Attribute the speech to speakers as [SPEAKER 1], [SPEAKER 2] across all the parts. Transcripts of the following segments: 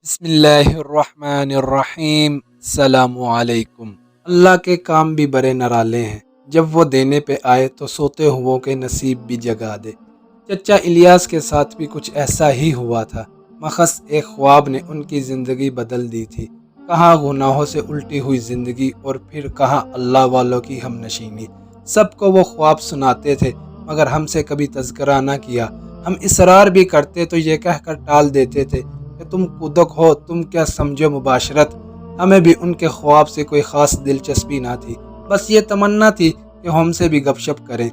[SPEAKER 1] بسم اللہ الرحمن الرحیم السلام علیکم۔ اللہ کے کام بھی بڑے نرالے ہیں، جب وہ دینے پہ آئے تو سوتے ہوں کے نصیب بھی جگا دے۔ چچا الیاس کے ساتھ بھی کچھ ایسا ہی ہوا تھا، مخص ایک خواب نے ان کی زندگی بدل دی تھی۔ کہاں گناہوں سے الٹی ہوئی زندگی اور پھر کہاں اللہ والوں کی ہم نشینی۔ سب کو وہ خواب سناتے تھے مگر ہم سے کبھی تذکرہ نہ کیا۔ ہم اصرار بھی کرتے تو یہ کہہ کر ٹال دیتے تھے کہ تم کودک ہو، تم کیا سمجھو مباشرت۔ ہمیں بھی ان کے خواب سے کوئی خاص دلچسپی نہ تھی، بس یہ تمنا تھی کہ ہم سے بھی گپ شپ کریں۔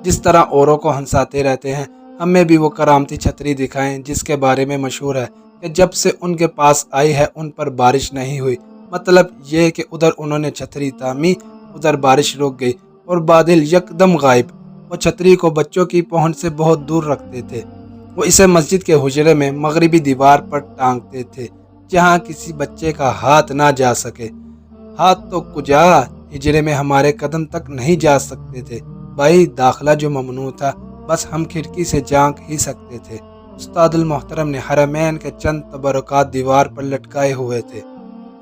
[SPEAKER 1] جس طرح اوروں کو ہنساتے رہتے ہیں، ہمیں بھی وہ کرامتی چھتری دکھائیں جس کے بارے میں مشہور ہے کہ جب سے ان کے پاس آئی ہے ان پر بارش نہیں ہوئی۔ مطلب یہ کہ ادھر انہوں نے چھتری تامی، ادھر بارش رک گئی اور بادل یکدم غائب۔ وہ چھتری کو بچوں کی پہنچ سے بہت دور رکھتے تھے۔ وہ اسے مسجد کے حجرے میں مغربی دیوار پر ٹانگتے تھے جہاں کسی بچے کا ہاتھ نہ جا سکے۔ ہاتھ تو کجا، حجرے میں ہمارے قدم تک نہیں جا سکتے تھے بھائی، داخلہ جو ممنوع تھا، بس ہم کھڑکی سے جھانک ہی سکتے تھے۔ استاد المحترم نے حرمین کے چند تبرکات دیوار پر لٹکائے ہوئے تھے،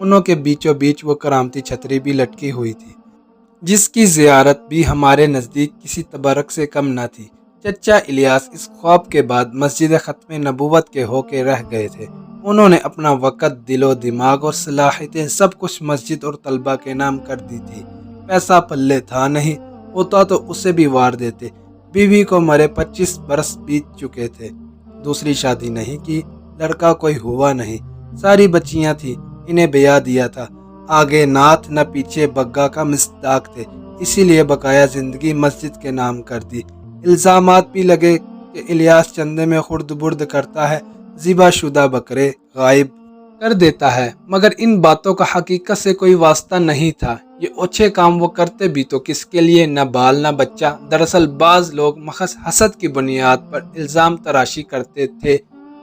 [SPEAKER 1] انہوں کے بیچوں بیچ وہ کرامتی چھتری بھی لٹکی ہوئی تھی جس کی زیارت بھی ہمارے نزدیک کسی تبرک سے کم نہ تھی۔ چچا الیاس اس خواب کے بعد مسجد ختم نبوت کے ہو کے رہ گئے تھے۔ انہوں نے اپنا وقت، دل و دماغ اور صلاحیتیں سب کچھ مسجد اور طلبہ کے نام کر دی تھی۔ پیسہ پلے تھا نہیں، ہوتا تو اسے بھی وار دیتے۔ بیوی کو مرے 25 برس بیت چکے تھے، دوسری شادی نہیں کی، لڑکا کوئی ہوا نہیں، ساری بچیاں تھیں، انہیں بیاہ دیا تھا۔ آگے ناتھ نہ پیچھے بگا کا مصداق تھے، اسی لیے بقایا زندگی مسجد کے نام کر دی۔ الزامات بھی لگے کہ الیاس چندے میں خرد برد کرتا ہے، ذبح شدہ بکرے غائب کر دیتا ہے، مگر ان باتوں کا حقیقت سے کوئی واسطہ نہیں تھا۔ یہ اوچھے کام وہ کرتے بھی تو کس کے لیے، نہ بال نہ بچہ۔ دراصل بعض لوگ مخص حسد کی بنیاد پر الزام تراشی کرتے تھے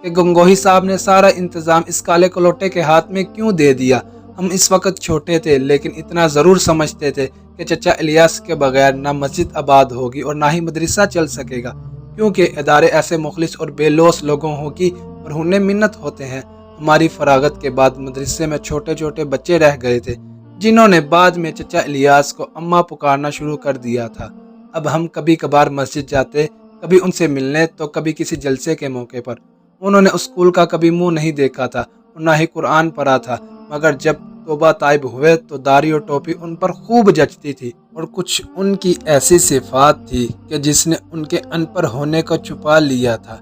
[SPEAKER 1] کہ گنگوہی صاحب نے سارا انتظام اس کالے کلوٹے کے ہاتھ میں کیوں دے دیا۔ ہم اس وقت چھوٹے تھے لیکن اتنا ضرور سمجھتے تھے کہ چچا الیاس کے بغیر نہ مسجد آباد ہوگی اور نہ ہی مدرسہ چل سکے گا، کیونکہ ادارے ایسے مخلص اور بے لوث لوگوں کی اور انہیں منت ہوتے ہیں۔ ہماری فراغت کے بعد مدرسے میں چھوٹے چھوٹے بچے رہ گئے تھے جنہوں نے بعد میں چچا الیاس کو اماں پکارنا شروع کر دیا تھا۔ اب ہم کبھی کبھار مسجد جاتے، کبھی ان سے ملنے تو کبھی کسی جلسے کے موقع پر۔ انہوں نے اسکول کا کبھی منہ نہیں دیکھا تھا اور نہ ہی قرآن پڑھا تھا، مگر جب توبہ طائب ہوئے تو داڑھی اور ٹوپی ان پر خوب جچتی تھی، اور کچھ ان کی ایسی صفات تھی کہ جس نے ان کے ان پر ہونے کو چھپا لیا تھا۔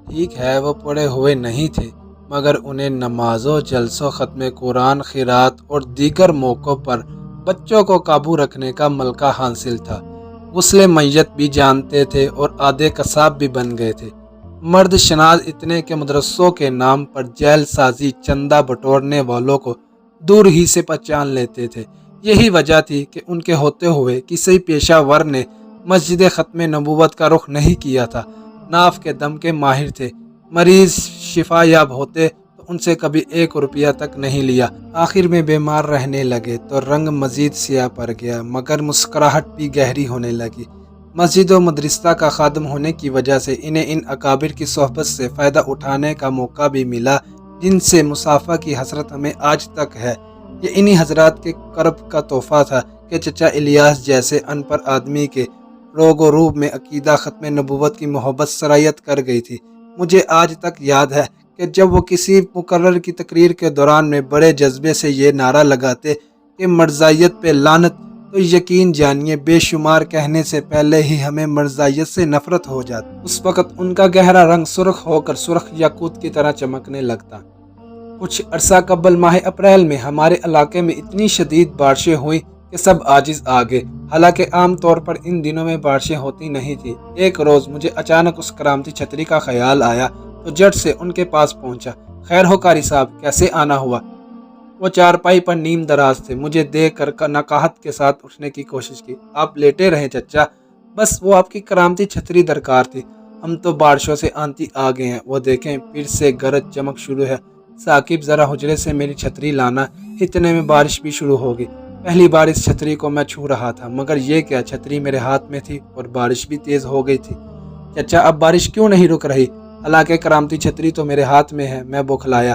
[SPEAKER 1] ٹھیک ہے وہ پڑھے ہوئے نہیں تھے، مگر انہیں نمازوں، جلسوں، ختم قرآن، خیرات اور دیگر موقعوں پر بچوں کو قابو رکھنے کا ملکہ حاصل تھا۔ غسل میت بھی جانتے تھے اور آدھے قصاب بھی بن گئے تھے۔ مرد شناز اتنے کہ مدرسوں کے نام پر جیل سازی، چندہ بٹورنے والوں کو دور ہی سے پہچان لیتے تھے۔ یہی وجہ تھی کہ ان کے ہوتے ہوئے کسی پیشہ ور نے مسجد ختم نبوت کا رخ نہیں کیا تھا۔ ناف کے دم کے ماہر تھے، مریض شفا یاب ہوتے تو ان سے کبھی 1 روپیہ تک نہیں لیا۔ آخر میں بیمار رہنے لگے تو رنگ مزید سیاہ پڑ گیا، مگر مسکراہٹ بھی گہری ہونے لگی۔ مسجد و مدرسہ کا خادم ہونے کی وجہ سے انہیں ان اکابر کی صحبت سے فائدہ اٹھانے کا موقع بھی ملا جن سے مصافحہ کی حسرت ہمیں آج تک ہے۔ یہ انہی حضرات کے کرب کا تحفہ تھا کہ چچا الیاس جیسے ان پر آدمی کے روگ و روب میں عقیدہ ختم نبوت کی محبت سرایت کر گئی تھی۔ مجھے آج تک یاد ہے کہ جب وہ کسی مقرر کی تقریر کے دوران میں بڑے جذبے سے یہ نعرہ لگاتے کہ مرزائیت پہ لعنت، تو یقین جانیے بے شمار کہنے سے پہلے ہی ہمیں مرزائیت سے نفرت ہو جاتی۔ اس وقت ان کا گہرا رنگ سرخ ہو کر سرخ یاقوت کی طرح چمکنے لگتا۔ کچھ عرصہ قبل ماہ اپریل میں ہمارے علاقے میں اتنی شدید بارشیں ہوئیں کہ سب عاجز آ گئے، حالانکہ عام طور پر ان دنوں میں بارشیں ہوتی نہیں تھی۔ ایک روز مجھے اچانک اس کرامتی چھتری کا خیال آیا تو جٹ سے ان کے پاس پہنچا۔ خیر ہو قاری صاحب، کیسے آنا ہوا؟ وہ چارپائی پر نیم دراز تھے۔ مجھے دیکھ کر نقاہت کے ساتھ اٹھنے کی کوشش کی۔ آپ لیٹے رہیں چچا، بس وہ آپ کی کرامتی چھتری درکار تھی، ہم تو بارشوں سے آنتی آ گئے ہیں۔ وہ دیکھیں پھر سے گرج چمک شروع ہے، ثاقب ذرا حجرے سے میری چھتری لانا۔ اتنے میں بارش بھی شروع ہو گئی۔ پہلی بار اس چھتری کو میں چھو رہا تھا، مگر یہ کیا، چھتری میرے ہاتھ میں تھی اور بارش بھی تیز ہو گئی تھی۔ چچا اب بارش کیوں نہیں رک رہی؟ حالانکہ کرامتی چھتری تو میرے ہاتھ میں ہے، میں بوکھلایا۔